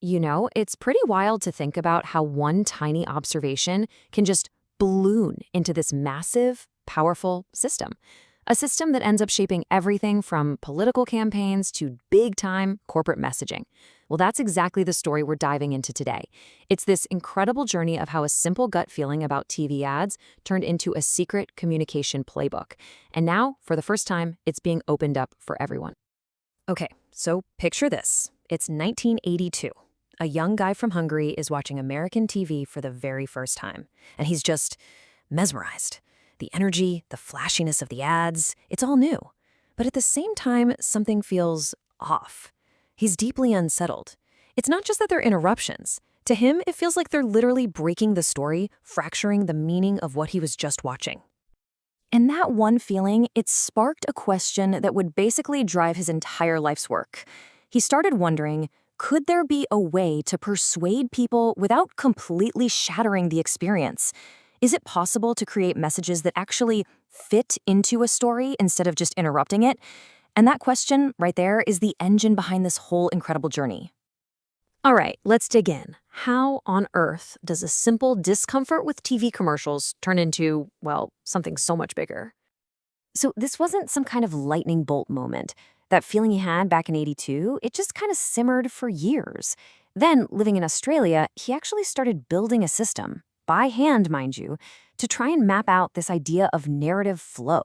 It's pretty wild to think about how one tiny observation can just balloon into this massive, powerful system. A system that ends up shaping everything from political campaigns to big-time corporate messaging. Well, that's exactly the story we're diving into today. It's this incredible journey of how a simple gut feeling about TV ads turned into a secret communication playbook. And now, for the first time, it's being opened up for everyone. Okay, so picture this. It's 1982. A young guy from Hungary is watching American TV for the very first time, and he's just mesmerized. The energy, the flashiness of the ads, it's all new. But at the same time, something feels off. He's deeply unsettled. It's not just that they're interruptions. To him, it feels like they're literally breaking the story, fracturing the meaning of what he was just watching. And that one feeling, it sparked a question that would basically drive his entire life's work. He started wondering, could there be a way to persuade people without completely shattering the experience? Is it possible to create messages that actually fit into a story instead of just interrupting it? And that question right there is the engine behind this whole incredible journey. All right, let's dig in. How on earth does a simple discomfort with TV commercials turn into, well, something so much bigger? So this wasn't some kind of lightning bolt moment. That feeling he had back in '82, it just kind of simmered for years. Then, living in Australia, he actually started building a system, by hand, mind you, to try and map out this idea of narrative flow.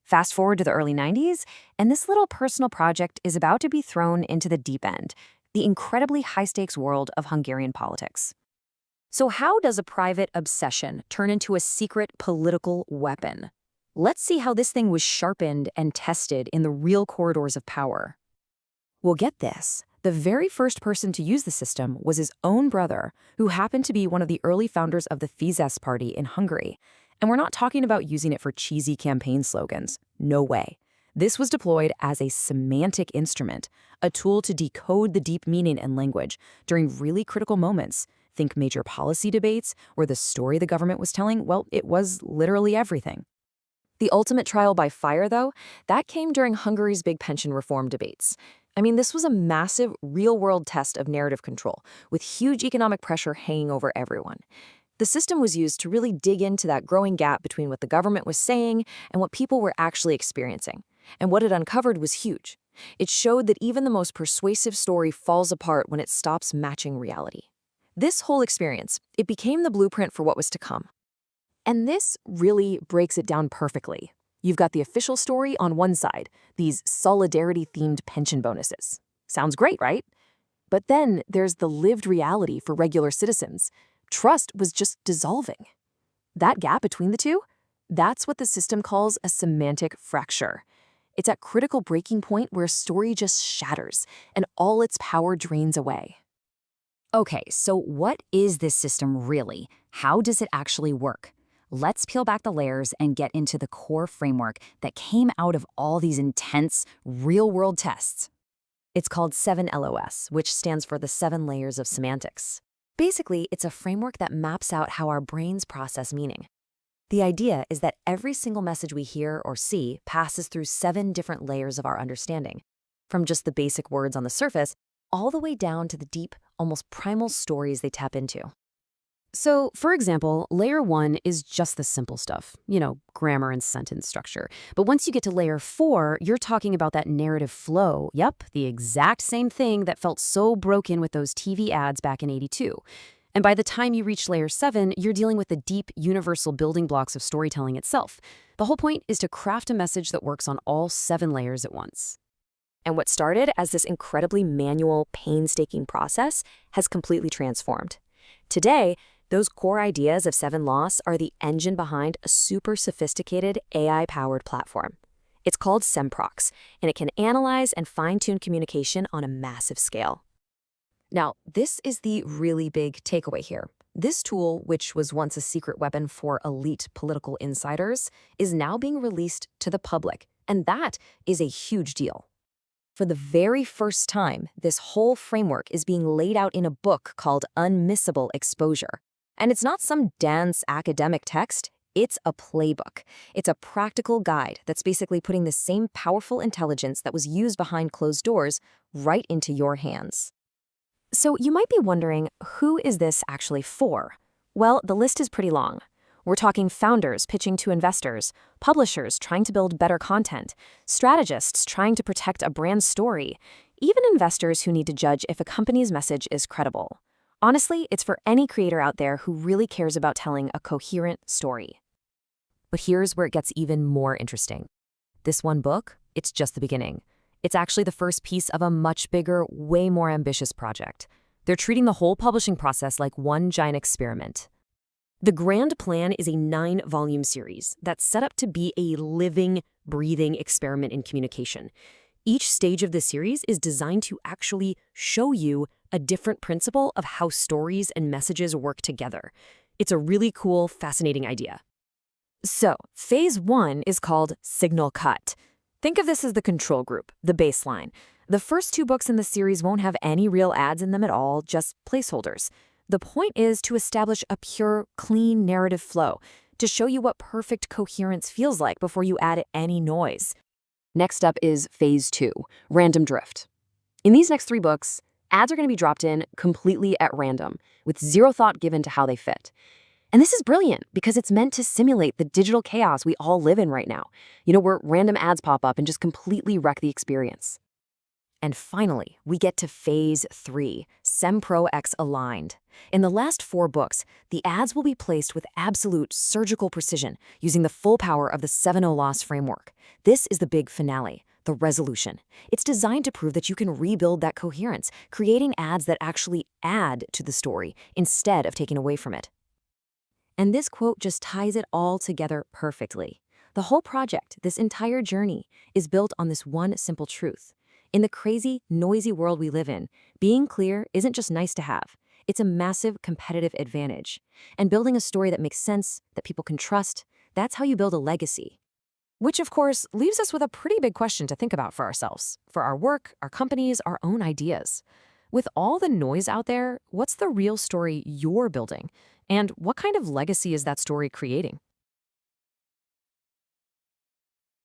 Fast forward to the early '90s, and this little personal project is about to be thrown into the deep end, the incredibly high-stakes world of Hungarian politics. So how does a private obsession turn into a secret political weapon? Let's see how this thing was sharpened and tested in the real corridors of power. Well, get this. The very first person to use the system was his own brother, who happened to be one of the early founders of the Fidesz party in Hungary. And we're not talking about using it for cheesy campaign slogans. No way. This was deployed as a semantic instrument, a tool to decode the deep meaning in language during really critical moments. Think major policy debates where the story the government was telling, well, it was literally everything. The ultimate trial by fire, though, that came during Hungary's big pension reform debates. I mean, this was a massive, real-world test of narrative control, with huge economic pressure hanging over everyone. The system was used to really dig into that growing gap between what the government was saying and what people were actually experiencing. And what it uncovered was huge. It showed that even the most persuasive story falls apart when it stops matching reality. This whole experience, it became the blueprint for what was to come. And this really breaks it down perfectly. You've got the official story on one side, these solidarity-themed pension bonuses. Sounds great, right? But then there's the lived reality for regular citizens. Trust was just dissolving. That gap between the two, that's what the system calls a semantic fracture. It's that critical breaking point where a story just shatters and all its power drains away. Okay, so what is this system really? How does it actually work? Let's peel back the layers and get into the core framework that came out of all these intense, real-world tests. It's called 7LOS, which stands for the 7 Layers of Semantics. Basically, it's a framework that maps out how our brains process meaning. The idea is that every single message we hear or see passes through 7 different layers of our understanding, from just the basic words on the surface, all the way down to the deep, almost primal stories they tap into. So, for example, layer 1 is just the simple stuff, grammar and sentence structure. But once you get to layer 4, you're talking about that narrative flow. Yep, the exact same thing that felt so broken with those TV ads back in '82. And by the time you reach layer 7, you're dealing with the deep, universal building blocks of storytelling itself. The whole point is to craft a message that works on all 7 layers at once. And what started as this incredibly manual, painstaking process has completely transformed. Today, those core ideas of 7LOS are the engine behind a super sophisticated AI-powered platform. It's called SemProX, and it can analyze and fine-tune communication on a massive scale. Now, this is the really big takeaway here. This tool, which was once a secret weapon for elite political insiders, is now being released to the public, and that is a huge deal. For the very first time, this whole framework is being laid out in a book called Unmissable Exposure. And it's not some dense academic text, it's a playbook. It's a practical guide that's basically putting the same powerful intelligence that was used behind closed doors right into your hands. So you might be wondering, who is this actually for? Well, the list is pretty long. We're talking founders pitching to investors, publishers trying to build better content, strategists trying to protect a brand story, even investors who need to judge if a company's message is credible. Honestly, it's for any creator out there who really cares about telling a coherent story. But here's where it gets even more interesting. This one book, it's just the beginning. It's actually the first piece of a much bigger, way more ambitious project. They're treating the whole publishing process like one giant experiment. The grand plan is a 9-volume series that's set up to be a living, breathing experiment in communication. Each stage of the series is designed to actually show you a different principle of how stories and messages work together. It's a really cool, fascinating idea. So, phase 1 is called Signal Cut. Think of this as the control group, the baseline. The first 2 books in the series won't have any real ads in them at all, just placeholders. The point is to establish a pure, clean narrative flow, to show you what perfect coherence feels like before you add any noise. Next up is phase 2, random drift. In these next 3 books, ads are going to be dropped in completely at random, with zero thought given to how they fit. And this is brilliant because it's meant to simulate the digital chaos we all live in right now, where random ads pop up and just completely wreck the experience. And finally, we get to phase 3, SemProX Aligned. In the last 4 books, the ads will be placed with absolute surgical precision using the full power of the 7-0 loss framework. This is the big finale, the resolution. It's designed to prove that you can rebuild that coherence, creating ads that actually add to the story instead of taking away from it. And this quote just ties it all together perfectly. The whole project, this entire journey, is built on this one simple truth. In the crazy, noisy world we live in, being clear isn't just nice to have. It's a massive competitive advantage. And building a story that makes sense, that people can trust, that's how you build a legacy. Which, of course, leaves us with a pretty big question to think about for ourselves, for our work, our companies, our own ideas. With all the noise out there, what's the real story you're building? And what kind of legacy is that story creating?